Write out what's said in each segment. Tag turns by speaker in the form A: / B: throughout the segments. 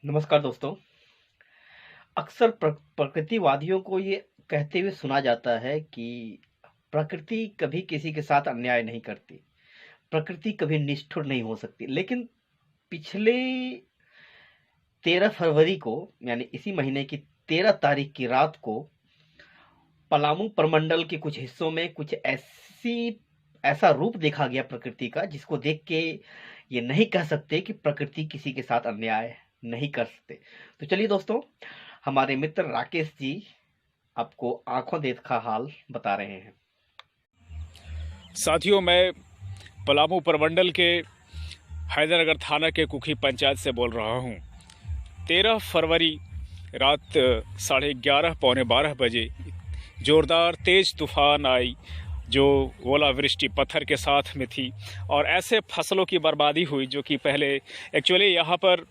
A: नमस्कार दोस्तों। अक्सर प्रकृतिवादियों को ये कहते हुए सुना जाता है कि प्रकृति कभी किसी के साथ अन्याय नहीं करती, प्रकृति कभी निष्ठुर नहीं हो सकती। लेकिन पिछले 13 फरवरी को, यानी इसी महीने की 13 तारीख की रात को पलामू प्रमंडल के कुछ हिस्सों में कुछ ऐसा रूप देखा गया प्रकृति का, जिसको देख के ये नहीं कह सकते कि प्रकृति किसी के साथ अन्याय नहीं कर सकते। तो चलिए दोस्तों, हमारे मित्र राकेश जी आपको आंखों देखा हाल बता रहे हैं।
B: साथियों, मैं पलामू प्रमंडल के हैदरनगर थाना के कुखी पंचायत से बोल रहा हूँ। 13 फरवरी रात 11:30 पौने 12 बजे जोरदार तेज तूफान आई, जो ओलावृष्टि पत्थर के साथ में थी और ऐसे फसलों की बर्बादी हुई जो कि पहले एक्चुअली यहाँ पर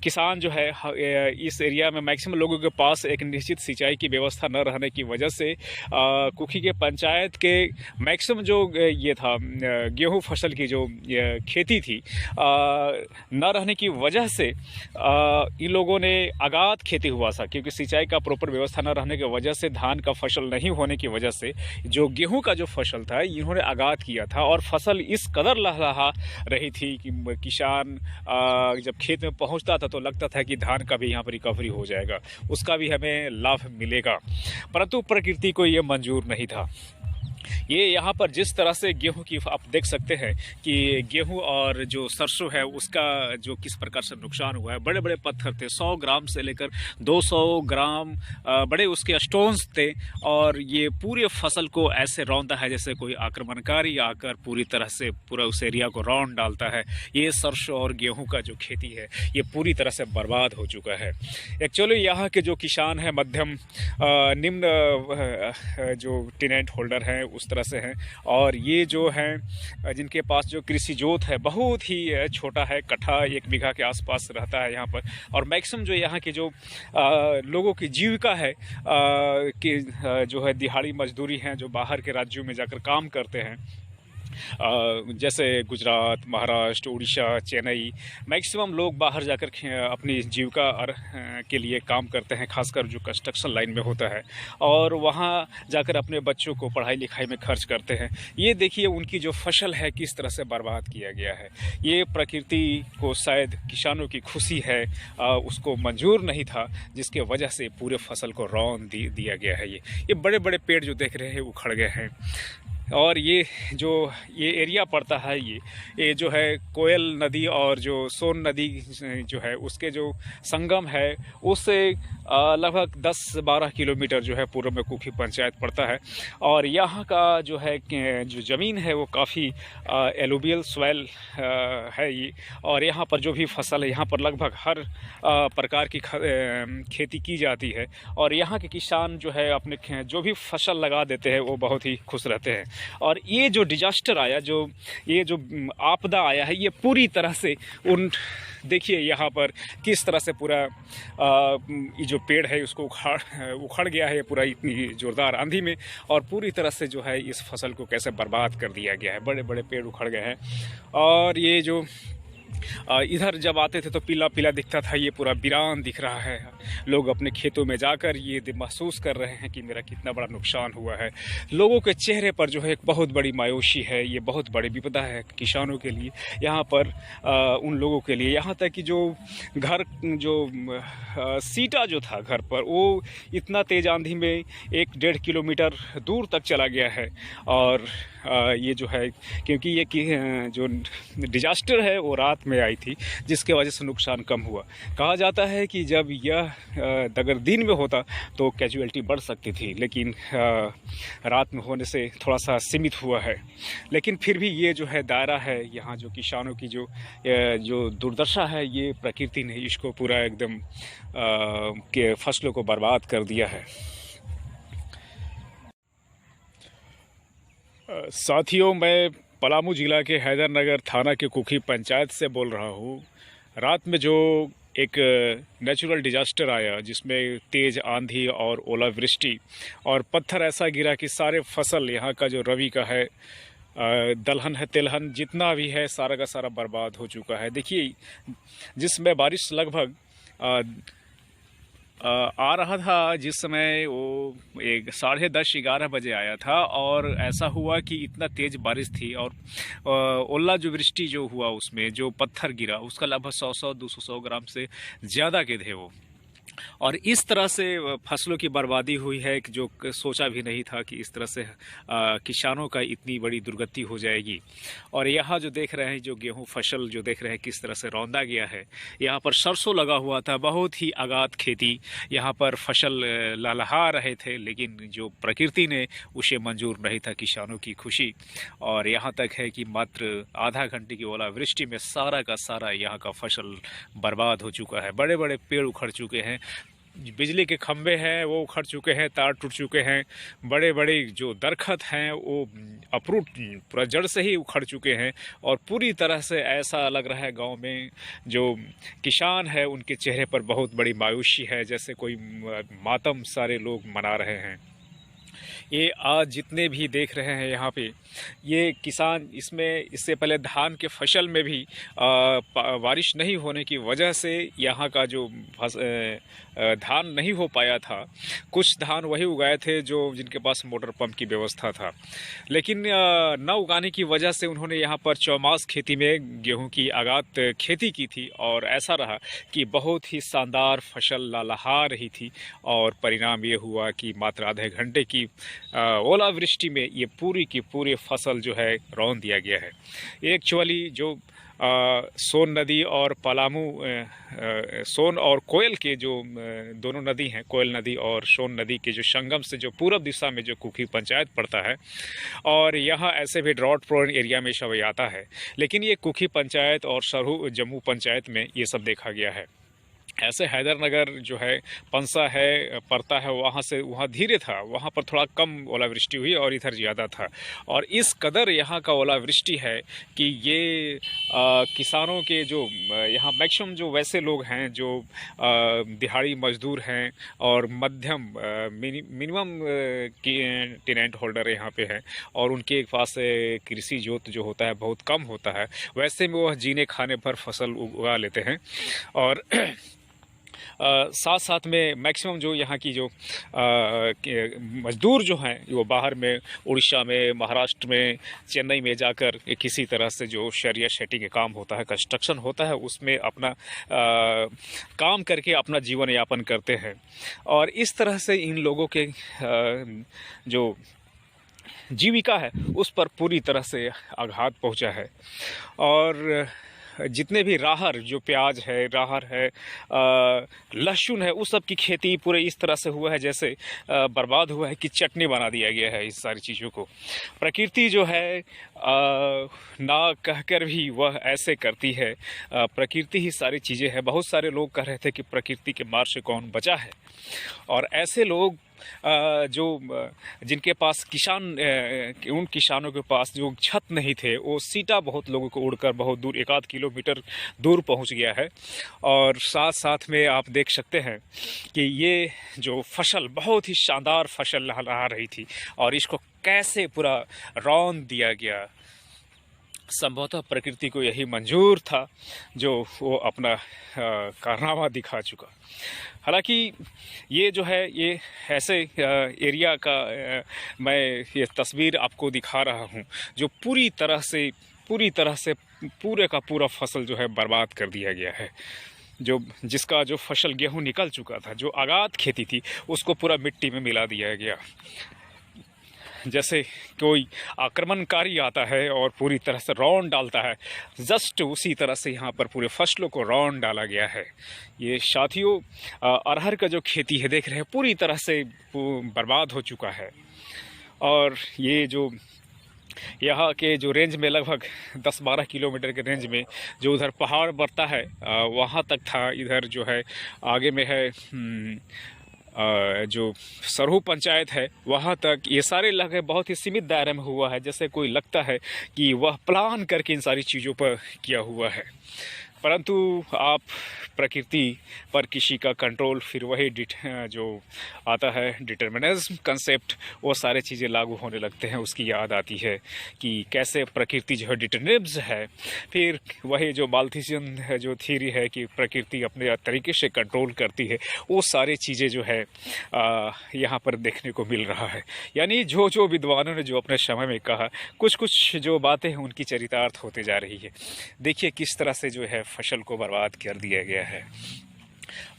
B: किसान जो है इस एरिया में मैक्सिमम लोगों के पास एक निश्चित सिंचाई की व्यवस्था न रहने की वजह से कुखी के पंचायत के मैक्सिमम जो ये था गेहूं फसल की जो खेती थी न रहने की वजह से इन लोगों ने आगात खेती हुआ था, क्योंकि सिंचाई का प्रॉपर व्यवस्था न रहने की वजह से, धान का फसल नहीं होने की वजह से जो गेहूं का जो फसल था इन्होंने आगात किया था और फसल इस कदर लहलहा रही थी कि किसान जब खेत में पहुंचता था तो लगता था कि धान का भी यहाँ पर रिकवरी हो जाएगा, उसका भी हमें लाभ मिलेगा। परंतु प्रकृति को ये मंजूर नहीं था। ये यहाँ पर जिस तरह से गेहूं की आप देख सकते हैं कि गेहूं और जो सरसों है उसका जो किस प्रकार से नुकसान हुआ है। बड़े बड़े पत्थर थे, 100 ग्राम से लेकर 200 ग्राम बड़े उसके स्टोन्स थे और ये पूरे फसल को ऐसे रौंदा है जैसे कोई आक्रमणकारी आकर पूरी तरह से पूरा उस एरिया को रौंद डालता है। ये सरसों और गेहूं का जो खेती है ये पूरी तरह से बर्बाद हो चुका है। एक्चुअली यहाँ के जो किसान हैं मध्यम निम्न जो टेनेंट होल्डर हैं उस तरह से हैं, और ये जो हैं जिनके पास जो कृषि जोत है बहुत ही छोटा है, कट्ठा 1 बीघा के आसपास रहता है यहाँ पर। और मैक्सिमम जो यहाँ की जो लोगों की जीविका है कि जो है दिहाड़ी मजदूरी हैं, जो बाहर के राज्यों में जाकर काम करते हैं, जैसे गुजरात, महाराष्ट्र, उड़ीसा, चेन्नई, मैक्सिमम लोग बाहर जाकर अपनी जीविका के लिए काम करते हैं, खासकर जो कंस्ट्रक्शन लाइन में होता है, और वहाँ जाकर अपने बच्चों को पढ़ाई लिखाई में खर्च करते हैं। ये देखिए उनकी जो फसल है किस तरह से बर्बाद किया गया है। ये प्रकृति को शायद किसानों की खुशी है उसको मंजूर नहीं था, जिसके वजह से पूरे फसल को रौंद दिया गया है। ये बड़े बड़े पेड़ जो देख रहे हैं उखड़ गए हैं। और ये जो ये एरिया पड़ता है ये जो है कोयल नदी और जो सोन नदी जो है उसके जो संगम है उससे लगभग 10-12 किलोमीटर जो है पूर्व में कुखी पंचायत पड़ता है। और यहाँ का जो है जो ज़मीन है वो काफ़ी एलुवियल सॉइल है ये, और यहाँ पर जो भी फसल है यहाँ पर लगभग हर प्रकार की खेती की जाती है, और यहाँ के किसान जो है अपने जो भी फसल लगा देते हैं वो बहुत ही खुश रहते हैं। और ये जो डिजास्टर आया, जो ये जो आपदा आया है, ये पूरी तरह से देखिए यहाँ पर किस तरह से पूरा ये जो पेड़ है उसको उखड़ गया है पूरा इतनी ज़ोरदार आंधी में, और पूरी तरह से जो है इस फसल को कैसे बर्बाद कर दिया गया है। बड़े बड़े पेड़ उखड़ गए हैं, और ये जो इधर जब आते थे तो पीला पीला दिखता था, ये पूरा वीरान दिख रहा है। लोग अपने खेतों में जाकर ये महसूस कर रहे हैं कि मेरा कितना बड़ा नुकसान हुआ है। लोगों के चेहरे पर जो है एक बहुत बड़ी मायूसी है, ये बहुत बड़ी विपदा है किसानों के लिए, यहाँ पर उन लोगों के लिए। यहाँ तक कि जो घर जो सीटा जो था घर पर वो इतना तेज़ आंधी में 1-1.5 किलोमीटर दूर तक चला गया है। और ये जो है क्योंकि ये जो डिजास्टर है वो रात में आई थी, जिसके वजह से नुकसान कम हुआ। कहा जाता है कि जब यह अगर दिन में होता तो कैजुअलिटी बढ़ सकती थी, लेकिन रात में होने से थोड़ा सा सीमित हुआ है। लेकिन फिर भी ये जो है दायरा है यहाँ जो किसानों की जो दुर्दशा है, ये प्रकृति ने इसको पूरा एकदम के फसलों को बर्बाद कर दिया है। साथियों, मैं पलामू ज़िला के हैदरनगर थाना के कुखी पंचायत से बोल रहा हूँ। रात में जो एक नेचुरल डिजास्टर आया जिसमें तेज़ आंधी और ओलावृष्टि और पत्थर ऐसा गिरा कि सारे फसल यहाँ का जो रबी का है, दलहन है, तिलहन जितना भी है सारा का सारा बर्बाद हो चुका है। देखिए जिसमें बारिश लगभग अ, आ रहा था जिस समय वो एक 10:30-11 बजे आया था, और ऐसा हुआ कि इतना तेज़ बारिश थी, और ओला जो वृष्टि जो हुआ उसमें जो पत्थर गिरा उसका लगभग 100-100 200 ग्राम से ज़्यादा के थे वो। और इस तरह से फसलों की बर्बादी हुई है कि जो सोचा भी नहीं था कि इस तरह से किसानों का इतनी बड़ी दुर्गति हो जाएगी। और यहाँ जो देख रहे हैं, जो गेहूं फसल जो देख रहे हैं किस तरह से रौंदा गया है। यहाँ पर सरसों लगा हुआ था, बहुत ही आगाध खेती, यहाँ पर फसल लहलहा रहे थे, लेकिन जो प्रकृति ने उसे मंजूर नहीं था किसानों की खुशी। और यहाँ तक है कि मात्र आधा घंटे की ओलावृष्टि में सारा का सारा यहाँ का फसल बर्बाद हो चुका है। बड़े बड़े पेड़ उखड़ चुके हैं, बिजली के खंभे हैं वो उखड़ चुके हैं, तार टूट चुके हैं, बड़े बड़े जो दरख्त हैं वो अप्रूट पूरा जड़ से ही उखड़ चुके हैं। और पूरी तरह से ऐसा लग रहा है गांव में जो किसान है उनके चेहरे पर बहुत बड़ी मायूसी है, जैसे कोई मातम सारे लोग मना रहे हैं। ये आज जितने भी देख रहे हैं यहाँ पे, ये किसान इसमें इससे पहले धान के फसल में भी बारिश नहीं होने की वजह से यहाँ का जो धान नहीं हो पाया था। कुछ धान वही उगाए थे जो जिनके पास मोटर पंप की व्यवस्था था, लेकिन न उगाने की वजह से उन्होंने यहाँ पर चौमास खेती में गेहूं की आगात खेती की थी। और ऐसा रहा कि बहुत ही शानदार फसल लहलहा रही थी, और परिणाम ये हुआ कि मात्र आधे घंटे की ओलावृष्टि में ये पूरी की पूरी फसल जो है रौंद दिया गया है। एक्चुअली जो सोन नदी और पलामू सोन और कोयल के जो दोनों नदी हैं, कोयल नदी और सोन नदी के जो संगम से जो पूरब दिशा में जो कुकी पंचायत पड़ता है, और यहाँ ऐसे भी ड्रॉट प्रोन एरिया में सब आता है, लेकिन ये कुकी पंचायत और सरहू जम्मू पंचायत में ये सब देखा गया है। ऐसे हैदरनगर जो है पंसा है पड़ता है, वहाँ से वहाँ धीरे था, वहाँ पर थोड़ा कम ओलावृष्टि हुई और इधर ज़्यादा था। और इस कदर यहाँ का ओलावृष्टि है कि ये किसानों के जो यहाँ मैक्सिमम जो वैसे लोग हैं जो दिहाड़ी मजदूर हैं और मध्यम मिनिमम टेनेंट होल्डर यहाँ पे हैं, और उनके पास कृषि जोत जो होता है बहुत कम होता है, वैसे में वह जीने खाने पर फसल उगा लेते हैं। और साथ साथ में मैक्सिमम जो यहाँ की जो मज़दूर जो हैं वो बाहर में उड़ीसा में, महाराष्ट्र में, चेन्नई में जाकर किसी तरह से जो शरिया सेटिंग का काम होता है, कंस्ट्रक्शन होता है, उसमें अपना काम करके अपना जीवन यापन करते हैं। और इस तरह से इन लोगों के जो जीविका है उस पर पूरी तरह से आघात पहुँचा है। और जितने भी राहर जो प्याज है, राहर है, लहसुन है, उस सब की खेती पूरे इस तरह से हुआ है जैसे बर्बाद हुआ है कि चटनी बना दिया गया है इस सारी चीज़ों को। प्रकृति जो है ना कहकर भी वह ऐसे करती है, प्रकृति ही सारी चीज़ें हैं। बहुत सारे लोग कह रहे थे कि प्रकृति के मार से कौन बचा है, और ऐसे लोग जो जिनके पास उन किसानों के पास जो छत नहीं थे, वो सीटा बहुत लोगों को उड़कर बहुत दूर 1-8 किलोमीटर दूर पहुंच गया है। और साथ साथ में आप देख सकते हैं कि ये जो फसल बहुत ही शानदार फसल लहलहा रही थी, और इसको कैसे पूरा रौंद दिया गया। संभवतः प्रकृति को यही मंजूर था जो वो अपना कारनामा दिखा चुका। हालांकि ये जो है ये ऐसे एरिया का मैं ये तस्वीर आपको दिखा रहा हूँ जो पूरी तरह से पूरे का पूरा फसल जो है बर्बाद कर दिया गया है। जिसका जो फसल गेहूँ निकल चुका था, जो आगाध खेती थी, उसको पूरा मिट्टी में मिला दिया गया। जैसे कोई आक्रमणकारी आता है और पूरी तरह से रौंद डालता है, जस्ट उसी तरह से यहाँ पर पूरे फसलों को रौंद डाला गया है। ये साथियों अरहर का जो खेती है देख रहे हैं पूरी तरह से बर्बाद हो चुका है। और ये जो यहाँ के जो रेंज में लगभग 10-12 किलोमीटर के रेंज में जो उधर पहाड़ बढ़ता है वहाँ तक था। इधर जो है आगे में है जो सरहू पंचायत है वहाँ तक, ये सारे इलाके बहुत ही सीमित दायरे में हुआ है। जैसे कोई लगता है कि वह प्लान करके इन सारी चीज़ों पर किया हुआ है। परंतु आप प्रकृति पर किसी का कंट्रोल, फिर वही जो आता है डिटर्मिनिज्म कंसेप्ट, वो सारे चीज़ें लागू होने लगते हैं। उसकी याद आती है कि कैसे प्रकृति जो है डिटर्मिनिज्म है, फिर वही जो माल्थुसियन है जो थ्योरी है कि प्रकृति अपने तरीके से कंट्रोल करती है, वो सारी चीज़ें जो है यहाँ पर देखने को मिल रहा है। यानी जो जो विद्वानों ने जो अपने समय में कहा, कुछ कुछ जो बातें हैं उनकी चरितार्थ होते जा रही है। देखिए किस तरह से जो है फसल को बर्बाद कर दिया गया है।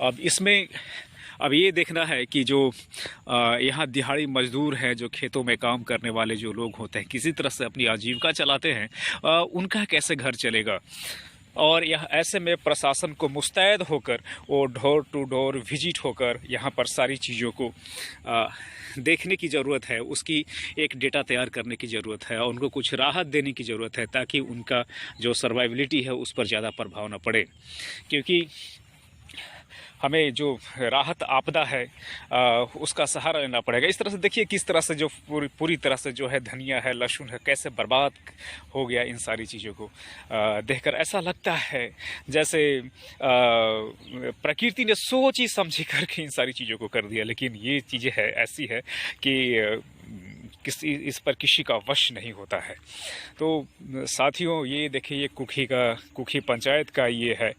B: अब इसमें अब ये देखना है कि जो यहाँ दिहाड़ी मजदूर हैं, जो खेतों में काम करने वाले जो लोग होते हैं, किसी तरह से अपनी आजीविका चलाते हैं, उनका कैसे घर चलेगा। और यह ऐसे में प्रशासन को मुस्तैद होकर वो डोर टू डोर विजिट होकर यहाँ पर सारी चीज़ों को देखने की ज़रूरत है, उसकी एक डेटा तैयार करने की ज़रूरत है, और उनको कुछ राहत देने की ज़रूरत है ताकि उनका जो सर्वाइबिलिटी है उस पर ज़्यादा प्रभाव न पड़े। क्योंकि हमें जो राहत आपदा है उसका सहारा लेना पड़ेगा। इस तरह से देखिए किस तरह से जो पूरी तरह से जो है धनिया है, लहसुन है, कैसे बर्बाद हो गया। इन सारी चीज़ों को देखकर ऐसा लगता है जैसे प्रकृति ने सोची समझी करके इन सारी चीज़ों को कर दिया। लेकिन ये चीज़ें है ऐसी है कि इस पर किसी का वश नहीं होता है। तो साथियों, ये देखिए, ये कुखी पंचायत का ये है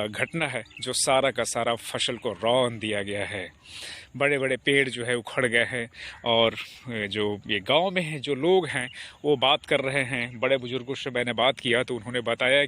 B: घटना है जो सारा का सारा फसल को रौंद दिया गया है। बड़े बड़े पेड़ जो है उखड़ गए हैं, और जो ये गांव में है जो लोग हैं वो बात कर रहे हैं। बड़े बुजुर्गों से मैंने बात किया तो उन्होंने बताया